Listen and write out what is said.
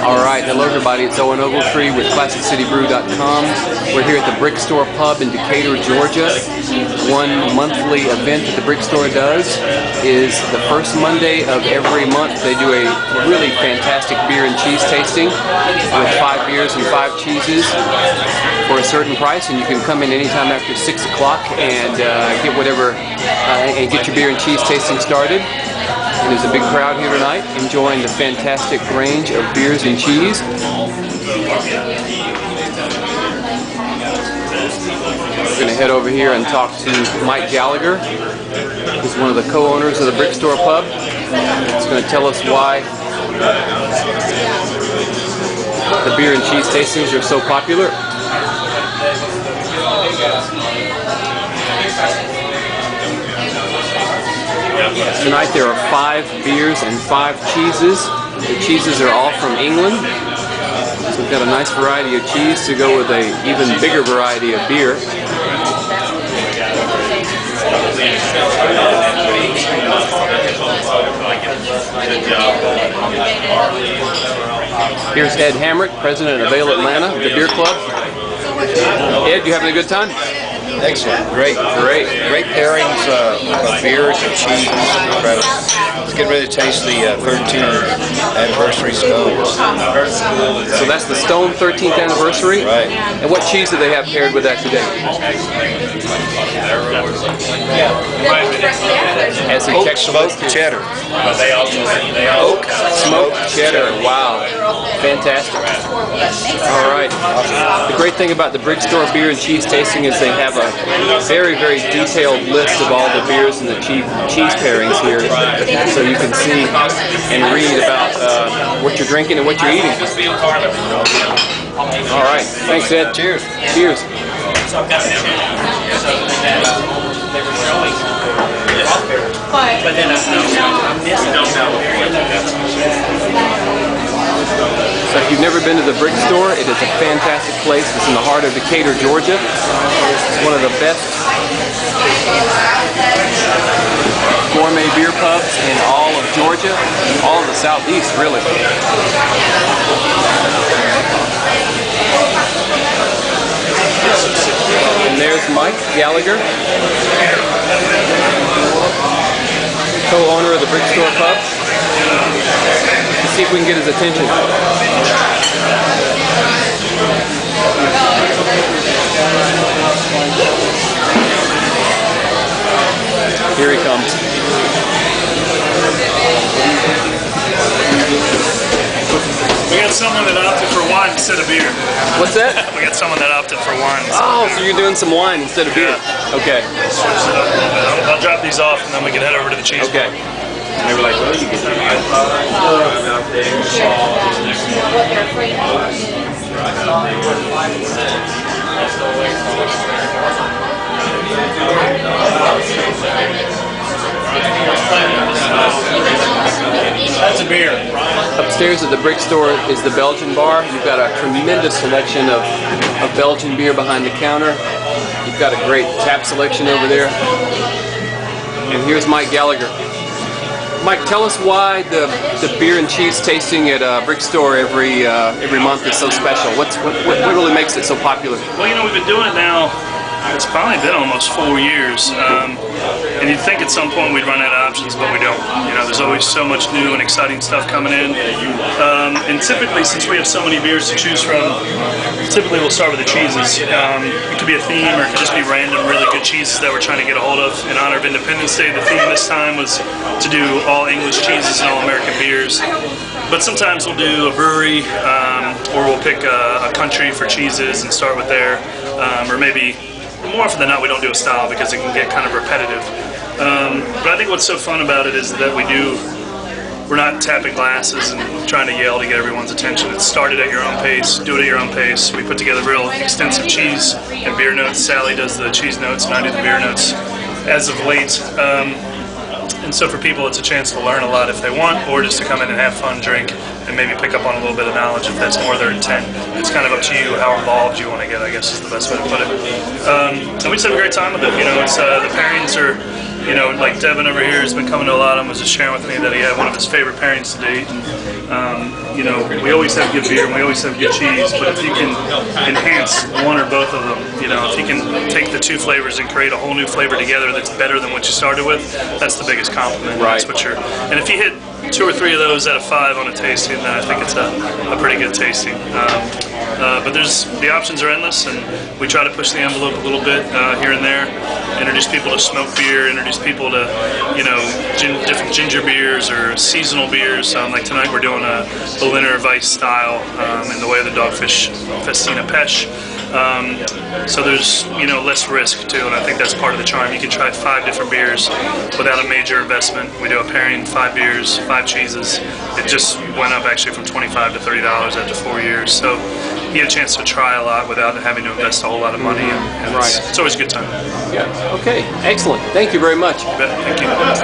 Alright, hello everybody, it's Owen Ogletree with ClassicCityBrew.com. We're here at the Brick Store Pub in Decatur, Georgia. One monthly event that the Brick Store does is the first Monday of every month. They do a really fantastic beer and cheese tasting with 5 beers and 5 cheeses for a certain price, and you can come in anytime after 6 o'clock and get whatever, and get your beer and cheese tasting started. And there's a big crowd here tonight enjoying the fantastic range of beers and cheese. We're going to head over here and talk to Mike Gallagher, who's one of the co-owners of the Brick Store Pub. He's going to tell us why the beer and cheese tastings are so popular. Tonight there are 5 beers and 5 cheeses. The cheeses are all from England. So we've got a nice variety of cheese to go with an even bigger variety of beer. Here's Ed Hamrick, president of Ale Atlanta, the beer club. Ed, you having a good time? Excellent. Great pairings of beers and cheese. Incredible. Let's get ready to taste the 13th anniversary Stone. So that's the Stone 13th anniversary? Right. And what cheese do they have paired with that today? As a Oak smoked cheddar. Oak smoked cheddar. Wow. Fantastic. All right. The great thing about the Brick Store beer and cheese tasting is they have a very, very detailed list of all the beers and the cheese pairings here, so you can see and read about what you're drinking and what you're eating. All right. Thanks, Ed. Cheers. Cheers. So if you've never been to the Brick Store, it is a fantastic place. It's in the heart of Decatur, Georgia. It's one of the best gourmet beer pubs in all of Georgia, all of the southeast, really. And there's Mike Gallagher, co-owner of the Brick Store Pub. Let's see if we can get his attention. Here he comes. We got someone that opted for wine instead of beer. What's that? We got someone that opted for wine. Oh, so you're doing some wine instead of beer. Yeah. Okay. Switch it up a little bit. I'll drop these off and then we can head over to the cheese. Okay. And they were like, well, you get That's a beer. Upstairs at the Brick Store is the Belgian bar. You've got a tremendous selection of Belgian beer behind the counter. You've got a great tap selection over there. And here's Mike Gallagher. Mike, tell us why the beer and cheese tasting at Brick Store every month is so special. What really makes it so popular? Well, you know, we've been doing it now. It's probably been almost 4 years, and you'd think at some point we'd run out of options, but we don't. You know, there's always so much new and exciting stuff coming in, and typically, since we have so many beers to choose from, typically we'll start with the cheeses. It could be a theme, or it could just be random, really good cheeses that we're trying to get a hold of. In honor of Independence Day, the theme this time was to do all English cheeses and all American beers. But sometimes we'll do a brewery, or we'll pick a country for cheeses and start with there, or maybe. More often than not, we don't do a style because it can get kind of repetitive. But I think what's so fun about it is that we're not tapping glasses and trying to yell to get everyone's attention. It's started at your own pace, do it at your own pace. We put together real extensive cheese and beer notes. Sally does the cheese notes and I do the beer notes as of late. And so for people, it's a chance to learn a lot if they want, or just to come in and have fun, drink, and maybe pick up on a little bit of knowledge if that's more their intent. It's kind of up to you how involved you want to get, I guess is the best way to put it. And we just have a great time with it. You know, it's the pairings are, you know, like Devin over here has been coming to a lot of them, was just sharing with me that he had one of his favorite pairings to date. And, you know, we always have good beer and we always have good cheese, but if you can enhance one or both of them, you know, if you can take the two flavors and create a whole new flavor together that's better than what you started with, that's the biggest compliment. Right. That's what and if you hit 2 or 3 of those out of 5 on a tasting, then I think it's a pretty good tasting. But the options are endless, and we try to push the envelope a little bit here and there. Introduce people to smoked beer, introduce people to, you know, different ginger beers or seasonal beers. Like tonight we're doing a Berliner Weiss style in the way of the Dogfish Festina Pesch. So there's, you know, less risk too, and I think that's part of the charm. You can try 5 different beers without a major investment. We do a pairing, 5 beers, 5 cheeses. It just went up actually from $25 to $30 after 4 years. So you get a chance to try a lot without having to invest a whole lot of money, and Right. it's always a good time. Yeah. Okay. Excellent. Thank you very much. Thank you.